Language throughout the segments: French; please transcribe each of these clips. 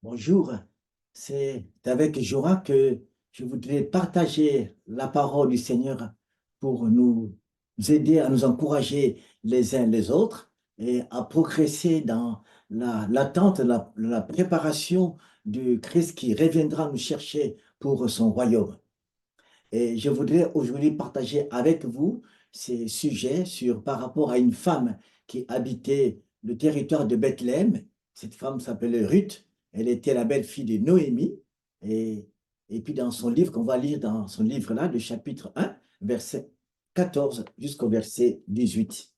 Bonjour, c'est avec joie que je voudrais partager la parole du Seigneur pour nous aider à nous encourager les uns les autres et à progresser dans l'attente, la préparation du Christ qui reviendra nous chercher pour son royaume. Et je voudrais aujourd'hui partager avec vous ces sujets par rapport à une femme qui habitait le territoire de Bethléem. Cette femme s'appelait Ruth. Elle était la belle-fille de Noémie. Et, et puis dans son livre, qu'on va lire dans son livre-là, le chapitre 1, verset 14 jusqu'au verset 18.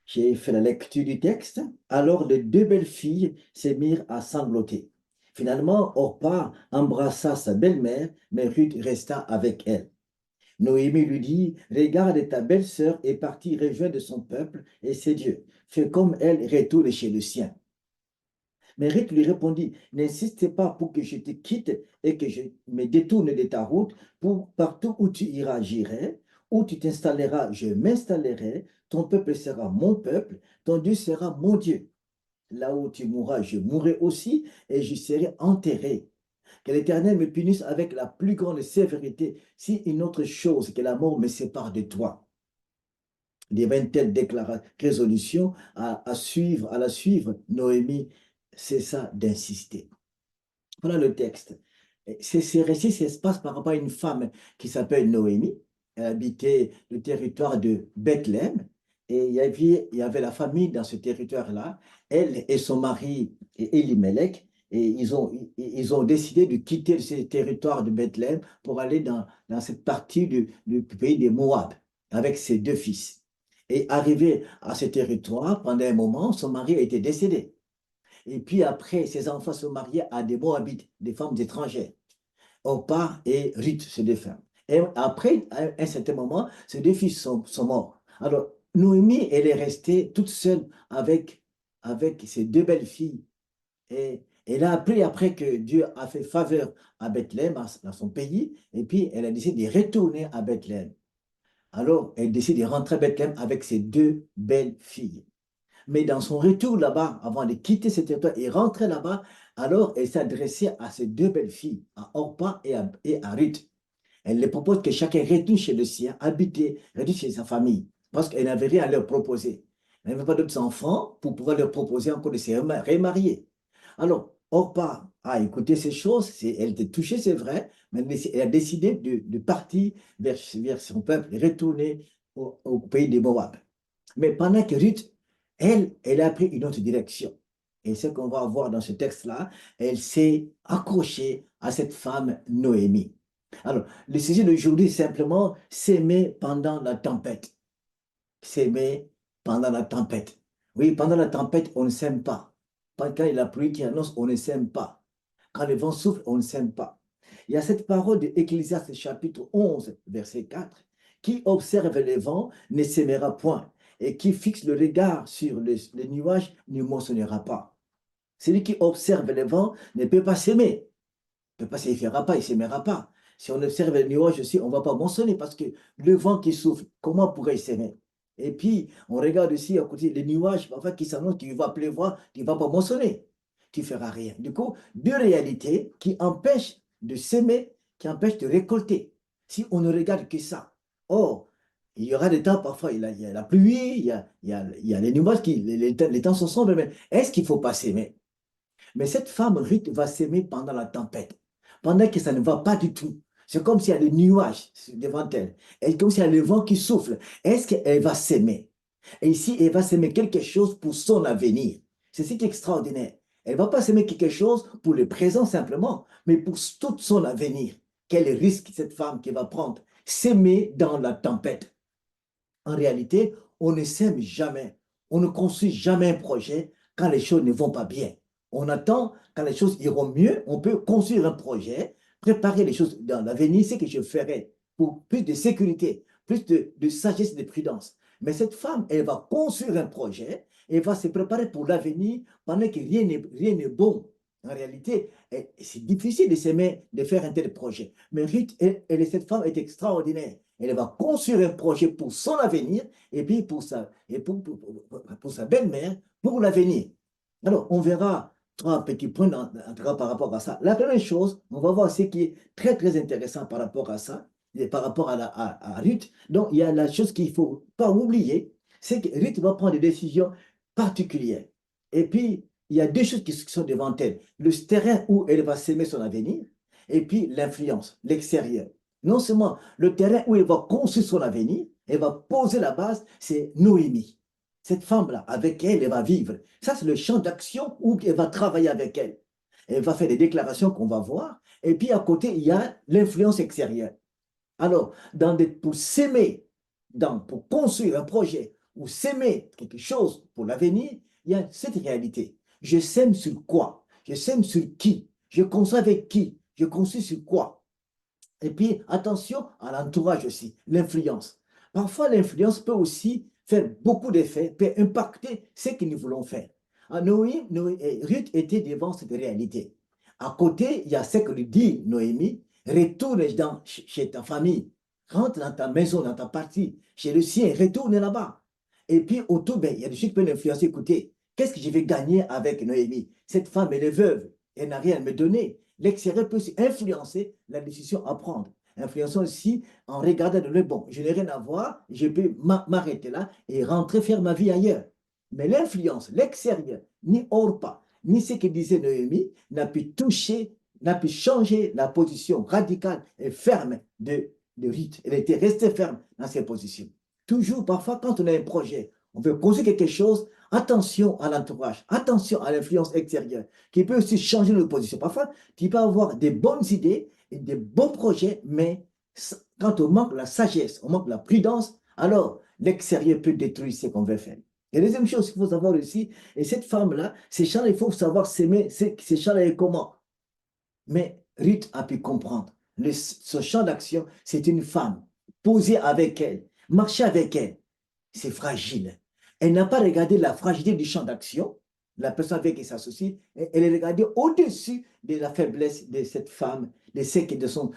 J'ai fait la lecture du texte. Alors les deux belles filles se mirent à sangloter. Finalement, Orpa embrassa sa belle-mère, mais Ruth resta avec elle. Noémie lui dit, regarde, ta belle-sœur est partie rejoindre son peuple et ses dieux. Fais comme elle, retourne chez le sien. Mais Ruth lui répondit, n'insiste pas pour que je te quitte et que je me détourne de ta route. Pour partout où tu iras, j'irai. Où tu t'installeras, je m'installerai. Ton peuple sera mon peuple. Ton Dieu sera mon Dieu. Là où tu mourras, je mourrai aussi et je serai enterré. Que l'Éternel me punisse avec la plus grande sévérité si une autre chose que la mort me sépare de toi. Il y avait une telle résolution à la suivre. Noémie cessa d'insister. Voilà le texte. Ces récits se passent par rapport à une femme qui s'appelle Noémie. Elle habitait le territoire de Bethléem. Et il y avait la famille dans ce territoire-là. Elle et son mari, Elimelech, et ils ont décidé de quitter ce territoire de Bethléem pour aller dans cette partie du pays des Moab avec ses deux fils. Et arrivé à ce territoire, pendant un moment, son mari a été décédé. Et puis après, ses enfants se mariaient à des Moabites, des femmes étrangères. Orpa et Ruth, ces deux femmes. Et après, à un certain moment, ces deux fils sont morts. Alors, Noémie, elle est restée toute seule avec ses deux belles filles. Et elle a appris après que Dieu a fait faveur à Bethléem, dans son pays, et puis elle a décidé de retourner à Bethléem. Alors, elle décide de rentrer à Bethléem avec ses deux belles filles. Mais dans son retour là-bas, avant de quitter ce territoire et rentrer là-bas, alors elle s'adressait à ses deux belles filles, à Orpa et à Ruth. Elle leur propose que chacun retourne chez le sien, habiter, retourne chez sa famille, parce qu'elle n'avait rien à leur proposer. Elle n'avait pas d'autres enfants pour pouvoir leur proposer encore de se remarier. Alors, Orpa a écouté ces choses, elle était touchée, c'est vrai, mais elle a décidé de partir vers son peuple, de retourner au pays des Moab. Mais pendant que Ruth, elle a pris une autre direction. Et ce qu'on va voir dans ce texte-là, elle s'est accrochée à cette femme Noémie. Alors, le sujet d'aujourd'hui est simplement s'aimer pendant la tempête. S'aimer pendant la tempête. Oui, pendant la tempête, on ne s'aime pas. Quand il y a la pluie qui annonce, on ne s'aime pas. Quand le vent souffle, on ne s'aime pas. Il y a cette parole de Ecclésiaste chapitre 11, verset 4, qui observe les vents ne s'aimera point, et qui fixe le regard sur les nuages ne moissonnera pas. Celui qui observe les vents ne peut pas s'aimer, ne peut pas s'aimera pas, il ne s'aimera pas. Si on observe les nuages aussi, on ne va pas moissonner parce que le vent qui souffle, comment pourrait-il s'aimer? Et puis, on regarde aussi à côté les nuages parfois qui s'annoncent qu'il va pleuvoir, tu ne vas pas moissonner. Tu ne feras rien. Du coup, deux réalités qui empêchent de s'aimer, qui empêchent de récolter. Si on ne regarde que ça. Or, il y aura des temps, parfois, il y a la pluie, il y a les nuages, les temps sont sombres, mais est-ce qu'il ne faut pas s'aimer? Mais cette femme, Ruth, va s'aimer pendant la tempête, pendant que ça ne va pas du tout. C'est comme s'il y a des nuages devant elle. Et comme s'il y a le vent qui souffle. Est-ce qu'elle va s'aimer? Et ici, elle va s'aimer quelque chose pour son avenir. C'est ce qui est extraordinaire. Elle ne va pas s'aimer quelque chose pour le présent simplement, mais pour tout son avenir. Quel risque cette femme qui va prendre? S'aimer dans la tempête. En réalité, on ne s'aime jamais. On ne construit jamais un projet quand les choses ne vont pas bien. On attend quand les choses iront mieux. On peut construire un projet, préparer les choses dans l'avenir, ce que je ferai pour plus de sécurité, plus de sagesse et de prudence. Mais cette femme, elle va construire un projet, elle va se préparer pour l'avenir pendant que rien n'est bon. En réalité, c'est difficile de s'aimer, de faire un tel projet. Mais Ruth, cette femme est extraordinaire. Elle va construire un projet pour son avenir et puis pour sa belle-mère, pour l'avenir. Alors, on verra trois petits points en tout cas par rapport à ça. La première chose, on va voir ce qui est très, très intéressant par rapport à ça, et par rapport à Ruth. Donc, il y a la chose qu'il ne faut pas oublier, c'est que Ruth va prendre des décisions particulières. Et puis, il y a deux choses qui sont devant elle. Le terrain où elle va s'aimer son avenir, et puis l'influence, l'extérieur. Non seulement le terrain où elle va construire son avenir, elle va poser la base, c'est Noémie. Cette femme-là, avec elle, elle va vivre. Ça, c'est le champ d'action où elle va travailler avec elle. Elle va faire des déclarations qu'on va voir. Et puis, à côté, il y a l'influence extérieure. Alors, pour s'aimer, pour construire un projet ou s'aimer quelque chose pour l'avenir, il y a cette réalité. Je sème sur quoi? Je sème sur qui? Je construis avec qui? Je construis sur quoi? Et puis, attention à l'entourage aussi, l'influence. Parfois, l'influence peut aussi faire beaucoup d'effets, peut impacter ce que nous voulons faire. Ruth était devant cette réalité. À côté, il y a ce que lui dit Noémie, retourne chez ta famille, rentre dans ta maison, dans ta partie, chez le sien, retourne là-bas. Et puis, autour, ben, il y a des choses qui peuvent l'influencer. Écoutez, qu'est-ce que je vais gagner avec Noémie? Cette femme, elle est veuve, elle n'a rien à me donner. L'extérieur peut aussi influencer la décision à prendre. Influençant aussi en regardant de le bon. Je n'ai rien à voir, je peux m'arrêter là et rentrer faire ma vie ailleurs. Mais l'influence, l'extérieur, ni Orpa, ni ce que disait Noémie, n'a pu toucher, n'a pu changer la position radicale et ferme de Ruth. Elle était restée ferme dans ses positions. Toujours, parfois, quand on a un projet, on veut construire quelque chose, attention à l'entourage, attention à l'influence extérieure, qui peut aussi changer notre position. Parfois, tu peux avoir des bonnes idées et des bons projets, mais quand on manque la sagesse, on manque la prudence, alors l'extérieur peut détruire ce qu'on veut faire. Et la deuxième chose qu'il faut savoir aussi, et cette femme-là, ces champs-là, il faut savoir s'aimer, ces champs-là est comment. Mais Ruth a pu comprendre. Ce champ d'action, c'est une femme. Poser avec elle, marcher avec elle, c'est fragile. Elle n'a pas regardé la fragilité du champ d'action, la personne avec qui elle s'associe, elle est regardée au-dessus de la faiblesse de cette femme, de son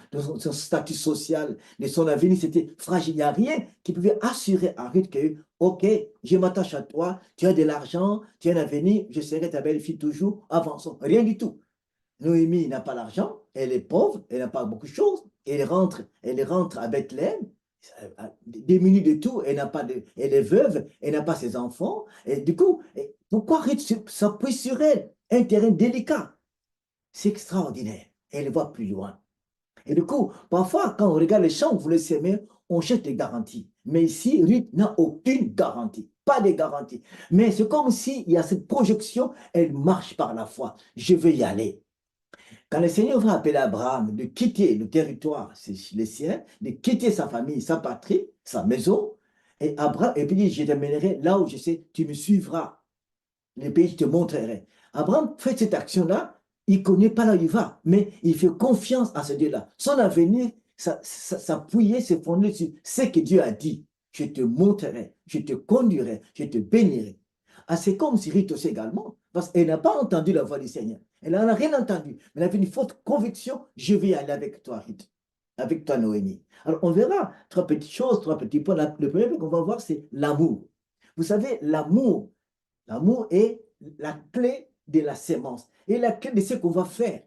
statut social, de son avenir. C'était fragile. Il n'y a rien qui pouvait assurer à Ruth que, OK, je m'attache à toi, tu as de l'argent, tu as un avenir, je serai ta belle-fille toujours, avançons. Rien du tout. Noémie n'a pas l'argent, elle est pauvre, elle n'a pas beaucoup de choses, elle rentre à Bethléem, démunie de tout, elle est veuve, elle n'a pas ses enfants, et du coup, pourquoi Ruth s'appuie sur elle? Un terrain délicat, c'est extraordinaire, elle voit plus loin. Et du coup, parfois, quand on regarde les champs, vous le savez, on cherche des garanties. Mais ici, Ruth n'a aucune garantie, pas de garantie. Mais c'est comme s'il y a cette projection, elle marche par la foi. Je veux y aller. Quand le Seigneur va appeler Abraham de quitter le territoire, c'est les siens, de quitter sa famille, sa patrie, sa maison, et Abraham, et puis il dit, je t'amènerai là où je sais, tu me suivras, les pays, je te montrerai. Abraham fait cette action-là, il ne connaît pas là où il va, mais il fait confiance à ce Dieu-là. Son avenir, s'appuyer, se fonder sur ce que Dieu a dit. Je te montrerai, je te conduirai, je te bénirai. Ah, c'est comme si Ruth aussi également, parce qu'elle n'a pas entendu la voix du Seigneur. Elle n'en a rien entendu, mais elle avait une forte conviction, je vais aller avec toi, Ruth, avec toi, Noémie. Alors, on verra trois petites choses, trois petits points. Le premier point qu'on va voir, c'est l'amour. Vous savez, l'amour est la clé de la sémence et la clé de ce qu'on va faire.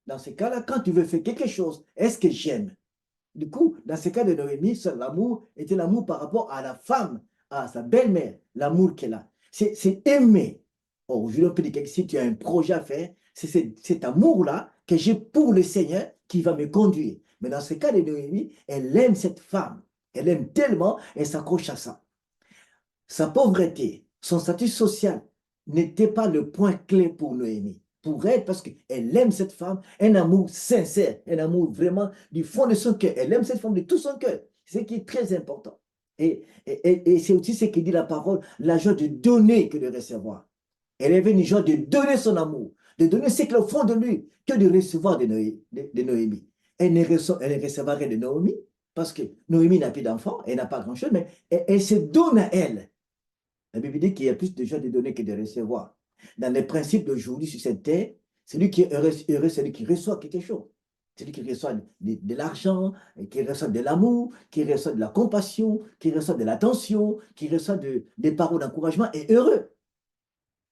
Dans ce cas-là, quand tu veux faire quelque chose, est-ce que j'aime? Du coup, dans ce cas de Noémie, l'amour était l'amour par rapport à la femme, à sa belle-mère, l'amour qu'elle a. C'est aimer. Oh, aujourd'hui, on peut dire que si tu as un projet à faire, c'est cet amour-là que j'ai pour le Seigneur qui va me conduire. Mais dans ce cas de Noémie, elle aime cette femme. Elle aime tellement, elle s'accroche à ça. Sa pauvreté, son statut social n'était pas le point clé pour Noémie. Pour elle, parce qu'elle aime cette femme, un amour sincère, un amour vraiment du fond de son cœur. Elle aime cette femme de tout son cœur, ce qui est très important. Et c'est aussi ce que dit la parole, la joie de donner que de recevoir. Elle avait une joie de donner son amour, de donner ce qu'il a au fond de lui, que de recevoir de Noémie. Elle ne recevra rien de Noémie, parce que Noémie n'a plus d'enfants, elle n'a pas grand-chose, mais elle se donne à elle. La Bible dit qu'il y a plus de gens de donner que de recevoir. Dans les principes d'aujourd'hui sur cette terre, celui qui est heureux, c'est celui qui reçoit quelque chose. Celui qui reçoit de l'argent, qui reçoit de l'amour, qui reçoit de la compassion, qui reçoit de l'attention, qui reçoit des paroles d'encouragement est heureux.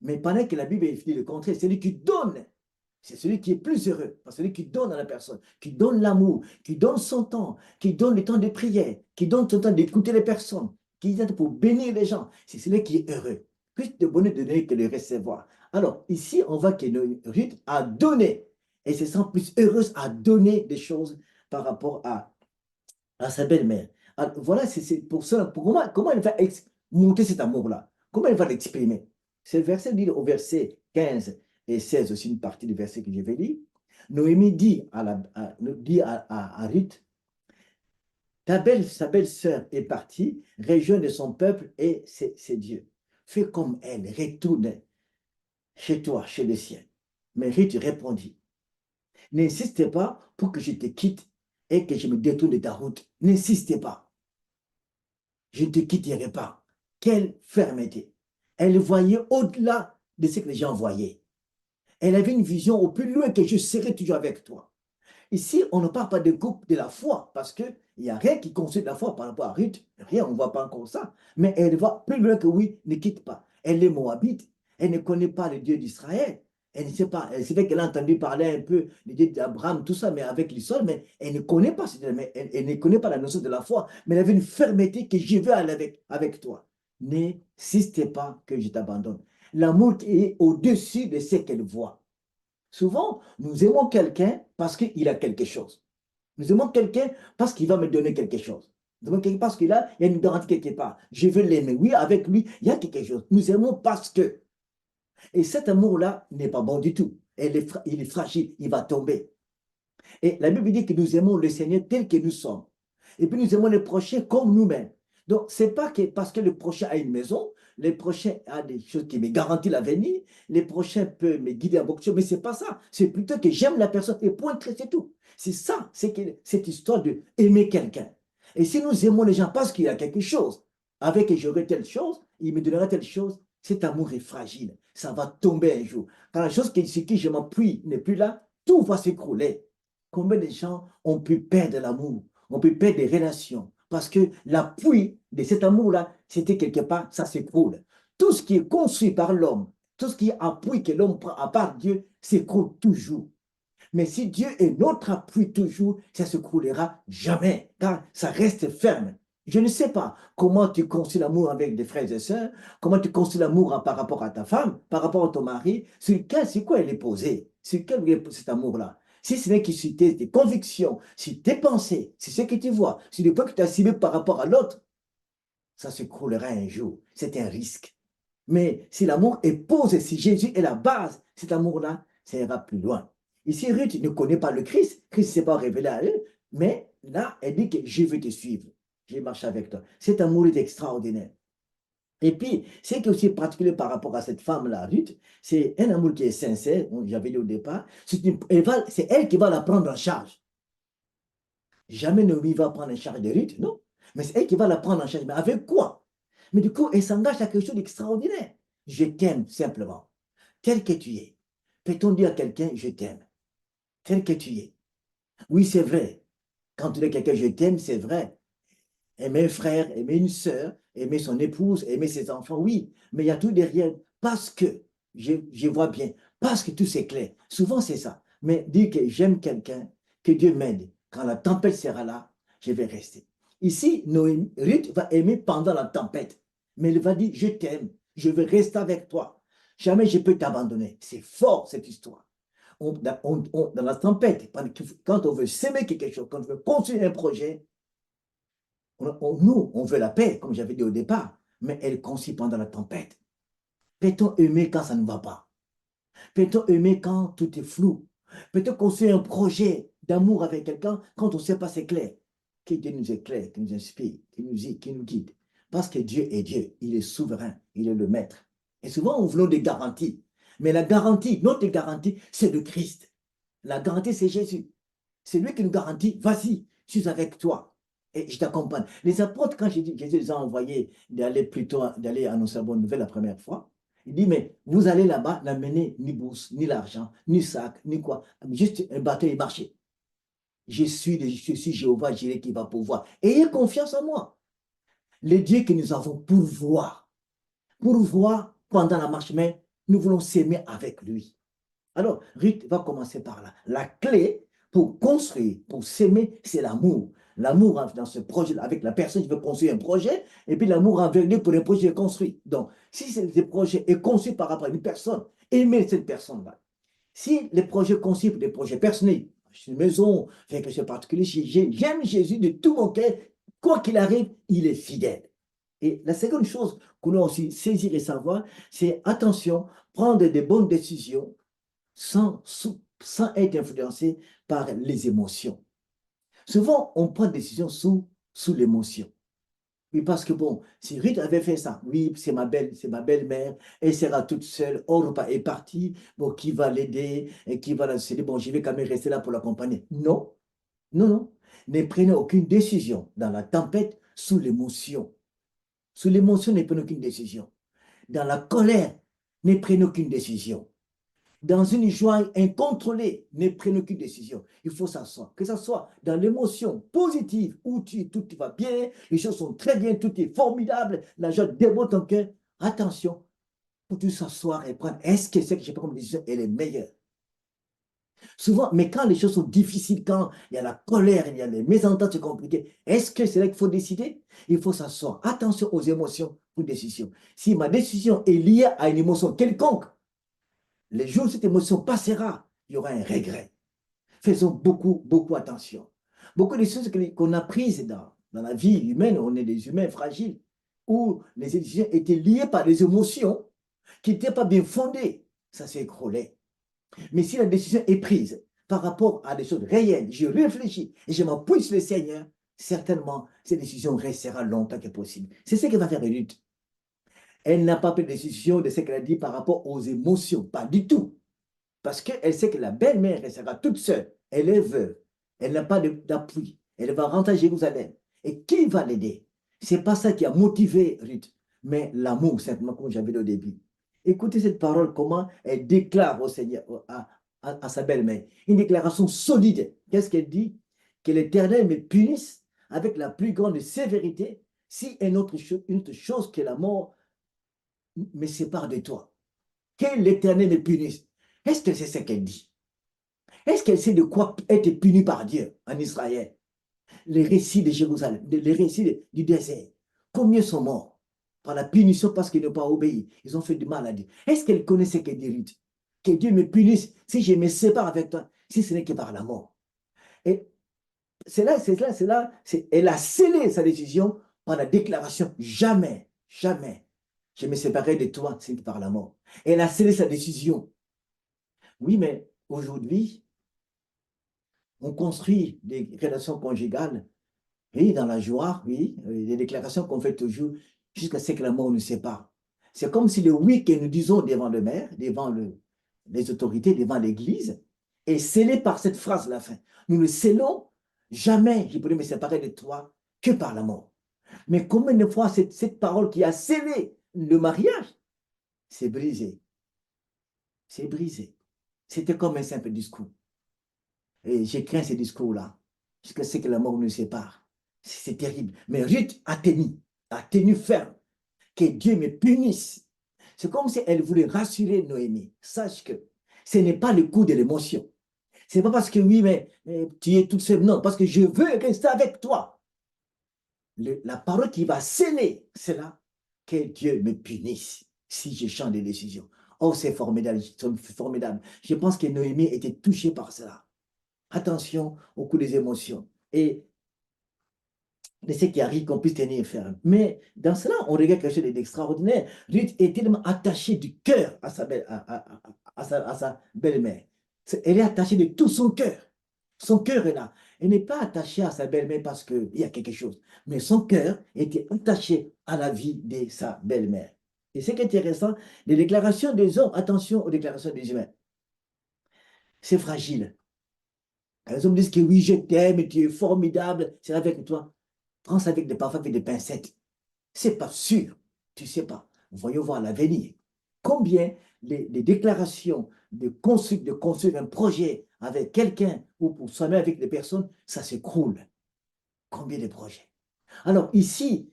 Mais pendant que la Bible dit le contraire, celui qui donne, c'est celui qui est plus heureux. Parce que celui qui donne à la personne, qui donne l'amour, qui donne son temps, qui donne le temps de prière, qui donne son temps d'écouter les personnes, qui donne pour bénir les gens, c'est celui qui est heureux. Plus de bonheur de donner que de recevoir. Alors, ici, on voit que Ruth a donné et se sent plus heureuse à donner des choses par rapport à sa belle-mère. Voilà, c'est pour ça, comment elle va monter cet amour-là? Comment elle va l'exprimer? Ce verset dit au verset 15 et 16, aussi une partie du verset que je vais lire. Noémie dit à Ruth, sa belle-sœur est partie, rejoint de son peuple et ses dieux. Fais comme elle, retourne chez toi, chez le ciel. Mais Ruth répondit, n'insiste pas pour que je te quitte et que je me détourne de ta route. N'insistez pas. Je ne te quitterai pas. Quelle fermeté. Elle voyait au-delà de ce que les gens voyaient. Elle avait une vision au plus loin que je serai toujours avec toi. Ici, on ne parle pas de couple de la foi, parce qu'il n'y a rien qui construit la foi par rapport à Ruth. Rien, on ne voit pas encore ça. Mais elle va plus loin que oui, ne quitte pas. Elle est moabite. Elle ne connaît pas le Dieu d'Israël. Elle ne sait pas. C'est vrai qu'elle a entendu parler un peu du Dieu d'Abraham, tout ça, mais avec l'histoire, mais elle ne connaît pas, elle ne connaît pas la notion de la foi. Mais elle avait une fermeté que je veux aller avec toi. N'insistez pas que je t'abandonne. L'amour est au-dessus de ce qu'elle voit. Souvent, nous aimons quelqu'un parce qu'il a quelque chose. Nous aimons quelqu'un parce qu'il va me donner quelque chose. Nous aimons quelqu'un parce il y a une garantie quelque part. Je veux l'aimer. Oui, avec lui, il y a quelque chose. Nous aimons parce que. Et cet amour-là n'est pas bon du tout. Il est fragile, il va tomber. Et la Bible dit que nous aimons le Seigneur tel que nous sommes. Et puis nous aimons le prochain comme nous-mêmes. Donc, ce n'est pas que parce que le prochain a une maison, le prochain a des choses qui me garantissent l'avenir, le prochain peut me guider à beaucoup de choses, mais ce n'est pas ça. C'est plutôt que j'aime la personne et point, c'est tout. C'est ça, c'est cette histoire de aimer quelqu'un. Et si nous aimons les gens parce qu'il y a quelque chose, avec que j'aurai telle chose, il me donnera telle chose, cet amour est fragile. Ça va tomber un jour. Quand la chose sur qui je m'appuie n'est plus là, tout va s'écrouler. Combien de gens ont pu perdre l'amour, ont pu perdre des relations, parce que l'appui de cet amour-là, c'était quelque part, ça s'écroule. Tout ce qui est construit par l'homme, tout ce qui est appui que l'homme prend à part Dieu, s'écroule toujours. Mais si Dieu est notre appui toujours, ça ne s'écroulera jamais, car ça reste ferme. Je ne sais pas comment tu construis l'amour avec des frères et sœurs, comment tu construis l'amour par rapport à ta femme, par rapport à ton mari, sur quoi elle est posée, sur quel est cet amour-là. Si ce n'est que sur tes convictions, sur tes pensées, sur ce que tu vois, sur le point que tu as ciblé par rapport à l'autre, ça s'écroulera un jour. C'est un risque. Mais si l'amour est posé, si Jésus est la base, cet amour-là, ça ira plus loin. Ici, Ruth ne connaît pas le Christ. Christ ne s'est pas révélé à elle. Mais là, elle dit que je veux te suivre. Je vais marcher avec toi. Cet amour est extraordinaire. Et puis, ce qui est aussi particulier par rapport à cette femme-là, Ruth, c'est un amour qui est sincère, j'avais dit au départ. C'est elle qui va la prendre en charge. Jamais Noémie va prendre en charge de Ruth, non. Mais c'est elle qui va la prendre en charge. Mais avec quoi? Mais du coup, elle s'engage à quelque chose d'extraordinaire. Je t'aime simplement, tel que tu es. Peut-on dire à quelqu'un, je t'aime, tel que tu es? Oui, c'est vrai. Quand tu dis à quelqu'un, je t'aime, c'est vrai. Aimer un frère, aimer une sœur, aimer son épouse, aimer ses enfants, oui. Mais il y a tout derrière. Parce que, je vois bien, parce que tout c'est clair. Souvent, c'est ça. Mais dire que j'aime quelqu'un, que Dieu m'aide. Quand la tempête sera là, je vais rester. Ici, Ruth va aimer pendant la tempête. Mais elle va dire, je t'aime, je veux rester avec toi. Jamais je peux t'abandonner. C'est fort, cette histoire. Dans la tempête, quand on veut s'aimer quelque chose, quand on veut construire un projet, nous, on veut la paix, comme j'avais dit au départ, mais elle conçue pendant la tempête. Peut-on aimer quand ça ne va pas? Peut-on aimer quand tout est flou? Peut-on construire un projet d'amour avec quelqu'un quand on ne sait pas c'est clair? Que Dieu nous éclaire, qui nous inspire, qui nous guide. Parce que Dieu est Dieu, il est souverain, il est le maître. Et souvent, on veut des garanties. Mais la garantie, notre garantie, c'est le Christ. La garantie, c'est Jésus. C'est lui qui nous garantit, vas-y, je suis avec toi et je t'accompagne. Les apôtres, quand Jésus les a envoyés d'aller annoncer la bonne nouvelle la première fois, il dit, mais vous allez là-bas, n'amenez ni bourse, ni l'argent, ni sac, ni quoi, juste un bateau et marcher. Je suis Jéhovah Jireh qui va pouvoir. Ayez confiance en moi. Le Dieu que nous avons pour voir pendant la marche, mais Nous voulons s'aimer avec lui. Alors, Ruth va commencer par là. La clé pour construire, pour s'aimer, c'est l'amour. L'amour dans ce projet, avec la personne qui veut construire un projet, et puis l'amour envers lui pour le projet construit. Donc, si ce projet est conçu par rapport à une personne, aimer cette personne-là. Si les projets conçus pour des projets personnels, une maison, quelque chose de particulier, j'aime Jésus de tout mon cœur, quoi qu'il arrive, il est fidèle. Et la seconde chose qu'on doit aussi saisir et savoir, c'est attention, prendre des bonnes décisions sans être influencé par les émotions. Souvent, on prend des décisions sous l'émotion. Oui, parce que bon, si Ruth avait fait ça, oui, c'est ma belle-mère, elle sera toute seule, Orpa est partie, bon, qui va l'aider, et qui va la céder, bon, je vais quand même rester là pour l'accompagner. Non, non, non. Ne prenez aucune décision dans la tempête sous l'émotion. Sous l'émotion, ne prenez aucune décision. Dans la colère, ne prenez aucune décision. Dans une joie incontrôlée, ne prenez aucune décision. Il faut s'asseoir. Que ce soit dans l'émotion positive où tout va bien, les choses sont très bien, tout est formidable, la joie déborde ton cœur. Attention, pour tu s'asseoir et prendre, est-ce que ce que j'ai pris comme décision est le meilleur? Souvent, mais quand les choses sont difficiles, quand il y a la colère, il y a les mésententes, c'est compliqué, est-ce que c'est là qu'il faut décider? Il faut s'asseoir. Attention aux émotions pour décision. Si ma décision est liée à une émotion quelconque, les jours où cette émotion passera, il y aura un regret. Faisons beaucoup, beaucoup attention. Beaucoup de choses qu'on a prises dans la vie humaine, on est des humains fragiles, où les décisions étaient liées par des émotions qui n'étaient pas bien fondées. Ça s'est écroulé. Mais si la décision est prise par rapport à des choses réelles, je réfléchis et je m'appuie sur le Seigneur, certainement, cette décision restera longtemps que possible. C'est ce qui va faire Ruth. Elle n'a pas pris de décision de ce qu'elle a dit par rapport aux émotions, pas du tout. Parce qu'elle sait que la belle-mère restera toute seule. Elle est veuve. Elle n'a pas d'appui. Elle va rentrer à Jérusalem. Et qui va l'aider? Ce n'est pas ça qui a motivé Ruth, mais l'amour, simplement, comme j'avais dit au début. Écoutez cette parole, comment elle déclare au Seigneur, à sa belle-mère. Une déclaration solide. Qu'est-ce qu'elle dit? Que l'Éternel me punisse avec la plus grande sévérité si une autre chose que la mort me sépare de toi. Que l'Éternel me punisse. Est-ce que c'est ce qu'elle dit? Est-ce qu'elle sait de quoi être punie par Dieu en Israël? Les récits de Jérusalem, les récits du désert. Combien sont morts par la punition parce qu'ils n'ont pas obéi? Ils ont fait du mal à Dieu. Est-ce qu'elle connaît ce qu'elle dit, Ruth? Que Dieu me punisse si je me sépare avec toi, si ce n'est que par la mort. Et elle a scellé sa décision par la déclaration jamais, jamais, je me séparerai de toi, c'est par la mort. Elle a scellé sa décision. Oui, mais aujourd'hui, on construit des relations conjugales, oui, dans la joie, oui, des déclarations qu'on fait toujours jusqu'à ce que la mort nous sépare. C'est comme si le oui que nous disons devant le maire, devant les autorités, devant l'Église, est scellé par cette phrase à la fin. Nous ne scellons jamais, je pourrais me séparer de toi, que par la mort. Mais combien de fois cette parole qui a scellé le mariage s'est brisée? C'est brisé. C'était comme un simple discours. Et j'ai craint ces discours-là, jusqu'à ce que la mort nous sépare. C'est terrible. Mais Ruth a tenu ferme, que Dieu me punisse. C'est comme si elle voulait rassurer Noémie. Sache que ce n'est pas le coup de l'émotion. Ce n'est pas parce que oui, mais tu es toute seule. Non, parce que je veux rester avec toi. La parole qui va sceller cela, que Dieu me punisse si je change de décision. Oh, c'est formidable, formidable. Je pense que Noémie était touchée par cela. Attention au coup des émotions et de ce qui arrive qu'on puisse tenir ferme. Mais dans cela, on regarde quelque chose d'extraordinaire. Ruth est tellement attachée du cœur à sa belle-mère. Elle est attachée de tout son cœur. Son cœur est là. Elle n'est pas attachée à sa belle-mère parce qu'il y a quelque chose. Mais son cœur était attaché à la vie de sa belle-mère. Et ce qui est intéressant, les déclarations des hommes, attention aux déclarations des humains. C'est fragile. Quand les hommes disent que oui, je t'aime, tu es formidable, c'est avec toi. Prends ça parfois avec des pincettes. C'est pas sûr. Tu sais pas. Voyons voir l'avenir. Combien les déclarations de construire un projet avec quelqu'un ou pour soi-même avec des personnes, ça s'écroule. Combien de projets? Alors ici,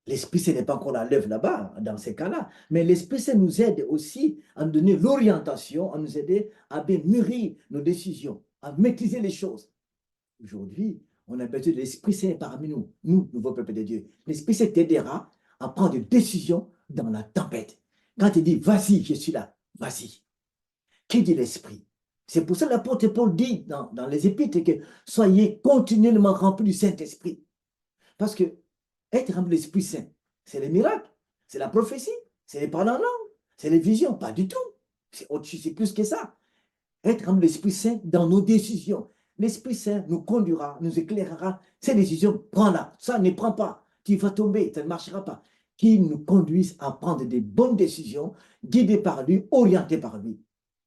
L'Esprit Saint n'est pas encore à l'œuvre là-bas, dans ces cas-là. Mais l'Esprit Saint nous aide aussi à nous donner l'orientation, à nous aider à bien mûrir nos décisions, à maîtriser les choses. Aujourd'hui, on a besoin de l'Esprit Saint parmi nous, nous, nouveau peuple de Dieu. L'Esprit Saint t'aidera à prendre des décisions dans la tempête. Quand il dit, vas-y, je suis là, vas-y. Qui dit l'Esprit? C'est pour ça que l'apôtre Paul dit dans les Épîtres que soyez continuellement remplis du Saint-Esprit. Parce que être rempli de l'Esprit Saint, c'est les miracles, c'est la prophétie, c'est les paroles en langue, c'est les visions, pas du tout. C'est plus que ça. Être rempli de l'Esprit Saint dans nos décisions. L'Esprit Saint nous conduira, nous éclairera. Ces décisions, prends-la. Ça ne prends pas. Tu vas tomber, ça ne marchera pas. Qu'il nous conduise à prendre des bonnes décisions, guidées par lui, orientées par lui.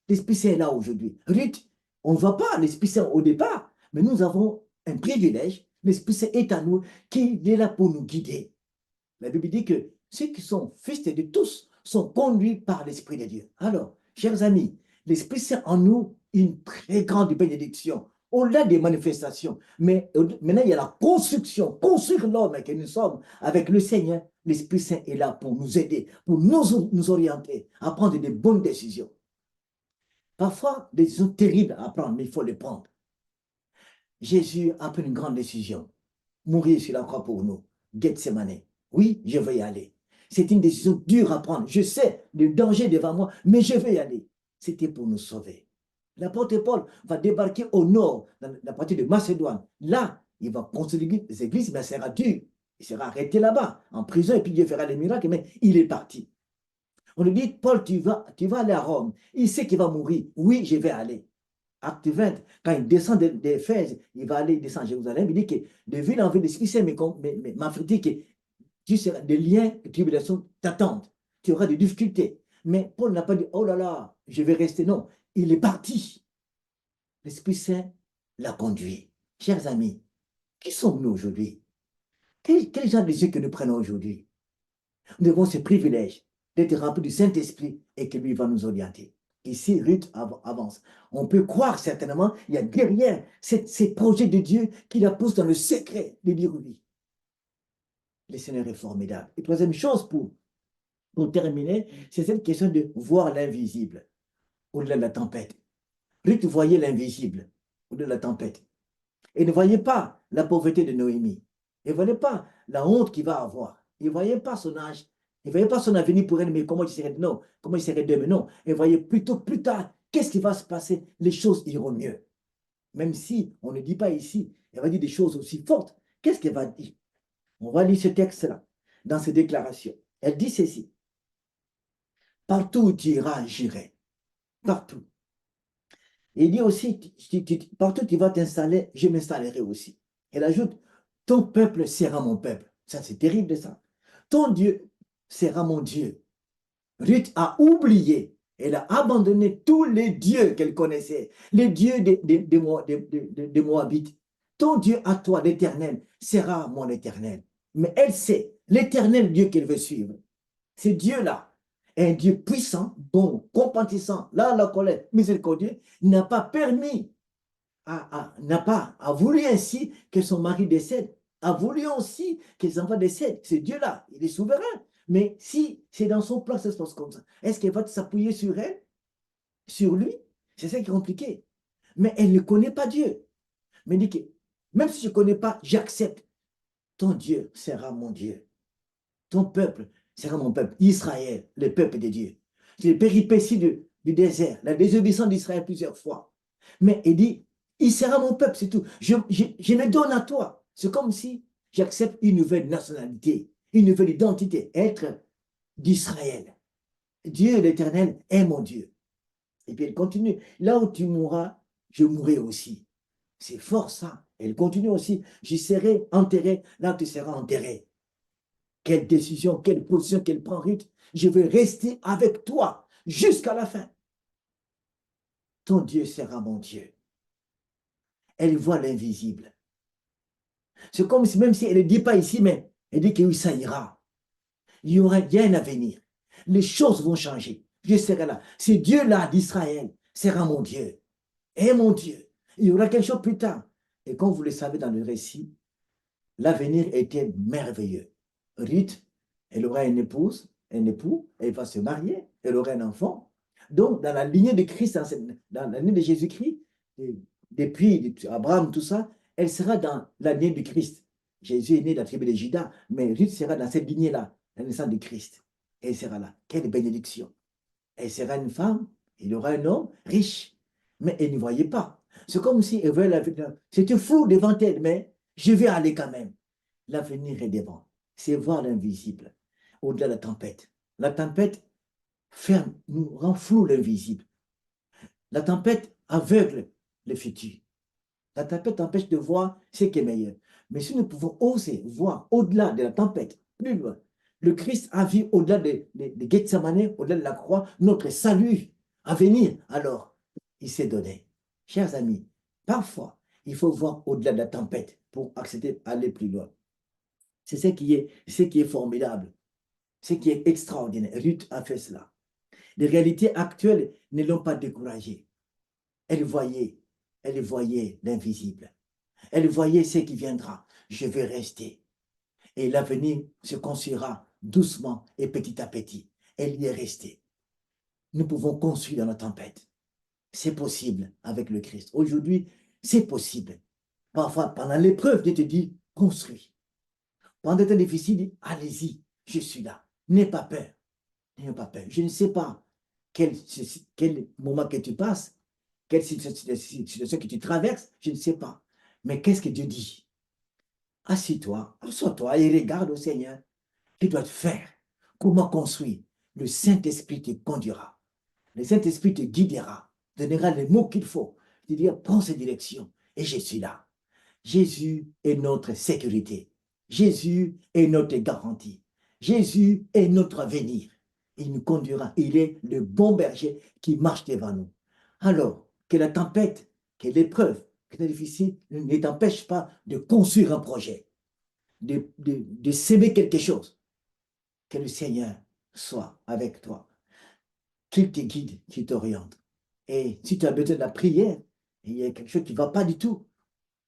L'Esprit Saint est là aujourd'hui. Ruth, on ne voit pas l'Esprit Saint au départ, mais nous avons un privilège. L'Esprit Saint est à nous, qui est là pour nous guider. La Bible dit que ceux qui sont fils de tous sont conduits par l'Esprit de Dieu. Alors, chers amis, l'Esprit Saint en nous une très grande bénédiction, au-delà des manifestations. Mais maintenant, il y a la construction, construire l'homme que nous sommes avec le Seigneur. L'Esprit Saint est là pour nous aider, pour nous orienter, à prendre des bonnes décisions. Parfois, des décisions terribles à prendre, mais il faut les prendre. Jésus a pris une grande décision, mourir sur la croix pour nous. Gethsemane. Oui, je vais y aller. C'est une décision dure à prendre. Je sais le danger devant moi, mais je vais y aller. C'était pour nous sauver. L'apôtre Paul va débarquer au nord, dans la partie de Macédoine. Là, il va construire les églises, mais ça sera dur. Il sera arrêté là-bas, en prison, et puis Dieu fera des miracles, mais il est parti. On lui dit, Paul, tu vas aller à Rome. Il sait qu'il va mourir. Oui, je vais aller. Acte 20, quand il descend d'Éphèse, il va aller descendre à Jérusalem. Il dit que de ville en ville, l'Esprit Saint m'a fait dire que tu seras des liens, de tribulation t'attendent. Tu auras des difficultés. Mais Paul n'a pas dit, oh là là, je vais rester. Non, il est parti. L'Esprit Saint l'a conduit. Chers amis, qui sommes-nous aujourd'hui? Quel genre de Dieu que nous prenons aujourd'hui? Nous avons ce privilège d'être remplis du Saint-Esprit et que lui va nous orienter. Ici, Ruth avance. On peut croire certainement, il y a derrière ces projets de Dieu qui la poussent dans le secret de dire oui. Le Seigneur est formidable. Et troisième chose pour terminer, c'est cette question de voir l'invisible au-delà de la tempête. Ruth voyait l'invisible au-delà de la tempête. Et ne voyait pas la pauvreté de Noémie. Il ne voyait pas la honte qu'il va avoir. Il ne voyait pas son âge. Il ne voyait pas son avenir pour elle, mais comment il serait, non, comment il serait demain, non. Il voyait plutôt plus tard, qu'est-ce qui va se passer? Les choses iront mieux. Même si on ne dit pas ici, elle va dire des choses aussi fortes. Qu'est-ce qu'elle va dire? On va lire ce texte-là, dans ses déclarations. Elle dit ceci. Partout où tu iras, j'irai. Partout. Et il dit aussi, partout où tu vas t'installer, je m'installerai aussi. Elle ajoute, ton peuple sera mon peuple. Ça, c'est terrible de ça. Ton Dieu sera mon Dieu. Ruth a oublié, elle a abandonné tous les dieux qu'elle connaissait, les dieux des Moabites. Ton Dieu à toi, l'Éternel, sera mon Éternel. Mais elle sait, l'Éternel Dieu qu'elle veut suivre. C'est Dieu-là, un Dieu puissant, bon, compatissant, là, la colère, miséricordieux, n'a pas permis, a voulu ainsi que son mari décède, a voulu aussi que ses enfants décèdent. C'est Dieu-là, il est souverain. Mais si c'est dans son plan, ça se passe comme ça, est-ce qu'elle va s'appuyer sur elle, sur lui? C'est ça qui est compliqué. Mais elle ne connaît pas Dieu. Mais dit que même si je ne connais pas, j'accepte. Ton Dieu sera mon Dieu. Ton peuple sera mon peuple. Israël, le peuple de Dieu. C'est les péripéties du désert, la désobéissance d'Israël plusieurs fois. Mais il dit, il sera mon peuple, c'est tout. Je me donne à toi. C'est comme si j'accepte une nouvelle nationalité, une nouvelle identité, être d'Israël. Dieu l'Éternel est mon Dieu. Et puis elle continue. Là où tu mourras, je mourrai aussi. C'est fort ça. Elle continue aussi. J'y serai enterré, là où tu seras enterré. Quelle décision, quelle position qu'elle prend, Ruth. Je vais rester avec toi jusqu'à la fin. Ton Dieu sera mon Dieu. Elle voit l'invisible. C'est comme si, même si elle ne dit pas ici, mais elle dit que oui, ça ira. Il y a un avenir. Les choses vont changer. Je serai là. Ce Dieu-là d'Israël sera mon Dieu. Et mon Dieu. Il y aura quelque chose plus tard. Et comme vous le savez dans le récit, l'avenir était merveilleux. Ruth Elle aura une épouse, un époux, elle va se marier, elle aura un enfant. Donc, dans la lignée de Christ, dans la lignée de Jésus-Christ, depuis Abraham, tout ça, elle sera dans la lignée de Christ. Jésus est né de la tribu de Juda, mais Ruth sera dans cette lignée-là, la naissance de Christ. Et elle sera là. Quelle bénédiction! Elle sera une femme, il aura un homme riche, mais elle ne voyait pas. C'est comme si elle voyait l'avenir. C'était flou devant elle, mais je vais aller quand même. L'avenir est devant. C'est voir l'invisible, au-delà de la tempête. La tempête ferme, nous rend flou l'invisible. La tempête aveugle le futur. La tempête empêche de voir ce qui est meilleur. Mais si nous pouvons oser voir au-delà de la tempête, plus loin, le Christ a vu au-delà de Gethsemane, au-delà de la croix, notre salut à venir. Alors, il s'est donné. Chers amis, parfois, il faut voir au-delà de la tempête pour accepter d'aller plus loin. C'est ce qui est formidable, ce qui est extraordinaire. Ruth a fait cela. Les réalités actuelles ne l'ont pas découragée. Elle voyait l'invisible. Elle voyait ce qui viendra. Je vais rester. Et l'avenir se construira doucement et petit à petit. Elle y est restée. Nous pouvons construire dans la tempête. C'est possible avec le Christ. Aujourd'hui, c'est possible. Parfois, pendant l'épreuve, Dieu te dit, construis. Pendant des temps difficiles, dis, allez-y, je suis là. N'aie pas peur. N'aie pas peur. Je ne sais pas quel moment que tu passes, quelle situation que tu traverses, je ne sais pas. Mais qu'est-ce que Dieu dit? Assis-toi, assois-toi et regarde au Seigneur. Tu dois te faire. Comment construire? Le Saint-Esprit te conduira. Le Saint-Esprit te guidera, donnera les mots qu'il faut. Il dit, prends cette direction et je suis là. Jésus est notre sécurité. Jésus est notre garantie. Jésus est notre avenir. Il nous conduira. Il est le bon berger qui marche devant nous. Alors, que la tempête, que l'épreuve, que c'est difficile, ne t'empêche pas de construire un projet, de s'aimer quelque chose. Que le Seigneur soit avec toi, qu'il te guide, qu'il t'oriente. Et si tu as besoin de la prière, il y a quelque chose qui ne va pas du tout,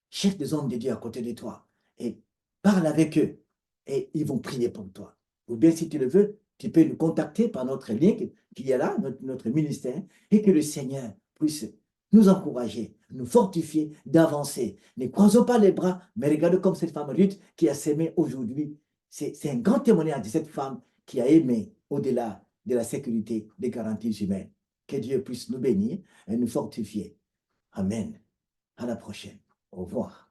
cherche des hommes de Dieu à côté de toi et parle avec eux et ils vont prier pour toi. Ou bien si tu le veux, tu peux nous contacter par notre lien qui est là, notre ministère, et que le Seigneur puisse nous encourager, nous fortifier, d'avancer. Ne croisons pas les bras, mais regarde comme cette femme Ruth qui a s'aimé aujourd'hui. C'est un grand témoignage de cette femme qui a aimé au-delà de la sécurité des garanties humaines. Que Dieu puisse nous bénir et nous fortifier. Amen. À la prochaine. Au revoir.